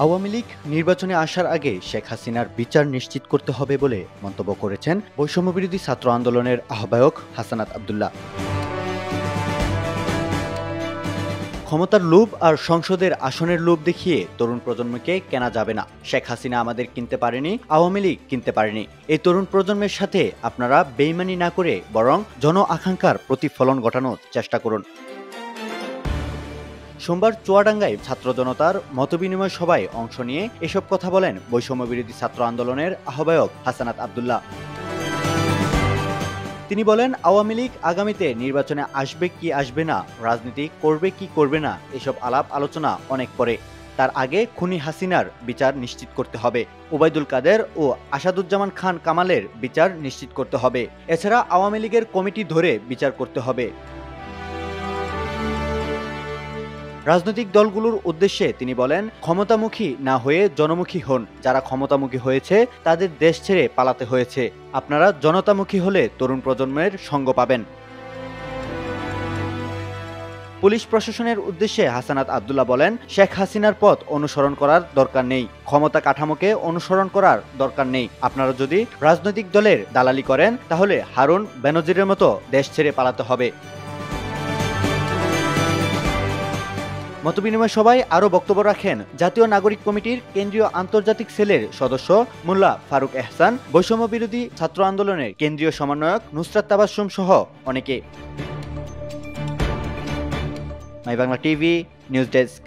আওয়ামী লীগ নির্বাচনে আসার আগে শেখ হাসিনার বিচার নিশ্চিত করতে হবে বলে মন্তব্য করেছেন বৈষম্যবিরোধী ছাত্র আন্দোলনের আহ্বায়ক হাসানাত আব্দুল্লাহ। ক্ষমতার লোভ আর সংসদের আসনের লোভ দেখিয়ে তরুণ প্রজন্মকে কেনা যাবে না। শেখ হাসিনা আমাদের কিনতে পারেনি, আওয়ামী লীগ কিনতে পারেনি। এই তরুণ প্রজন্মের সাথে আপনারা বেইমানি না করে বরং জন আকাঙ্ক্ষার প্রতিফলন ঘটানোর চেষ্টা করুন। সোমবার চুয়াডাঙ্গায় ছাত্র জনতার মতবিনিময় সভায় অংশ নিয়ে এসব কথা বলেন বৈষম্যবিরোধী ছাত্র আন্দোলনের আহ্বায়ক হাসানাত আব্দুল্লাহ। তিনি বলেন, আওয়ামী লীগ আগামীতে নির্বাচনে আসবে কি আসবে না, রাজনীতি করবে কি করবে না, এসব আলাপ আলোচনা অনেক পরে। তার আগে খুনি হাসিনার বিচার নিশ্চিত করতে হবে। ওবায়দুল কাদের ও আসাদুজ্জামান খান কামালের বিচার নিশ্চিত করতে হবে। এছাড়া আওয়ামী লীগের কমিটি ধরে বিচার করতে হবে। রাজনৈতিক দলগুলোর উদ্দেশ্যে তিনি বলেন, ক্ষমতামুখী না হয়ে জনমুখী হন। যারা ক্ষমতামুখী হয়েছে তাদের দেশ ছেড়ে পালাতে হয়েছে। আপনারা জনতামুখী হলে তরুণ প্রজন্মের সঙ্গ পাবেন। পুলিশ প্রশাসনের উদ্দেশ্যে হাসানাত আব্দুল্লাহ বলেন, শেখ হাসিনার পথ অনুসরণ করার দরকার নেই, ক্ষমতা কাঠামোকে অনুসরণ করার দরকার নেই। আপনারা যদি রাজনৈতিক দলের দালালি করেন তাহলে হারুন বেনজিরের মতো দেশ ছেড়ে পালাতে হবে। মতবিনিময় সভায় আরও বক্তব্য রাখেন জাতীয় নাগরিক কমিটির কেন্দ্রীয় আন্তর্জাতিক সেলের সদস্য মোল্লা ফারুক এহসান, বৈষম্য বিরোধী ছাত্র আন্দোলনের কেন্দ্রীয় সমন্বয়ক নুসরাত তাবাসসুম সহ অনেকে। মাই বাংলা টিভি নিউজ ডেস্ক।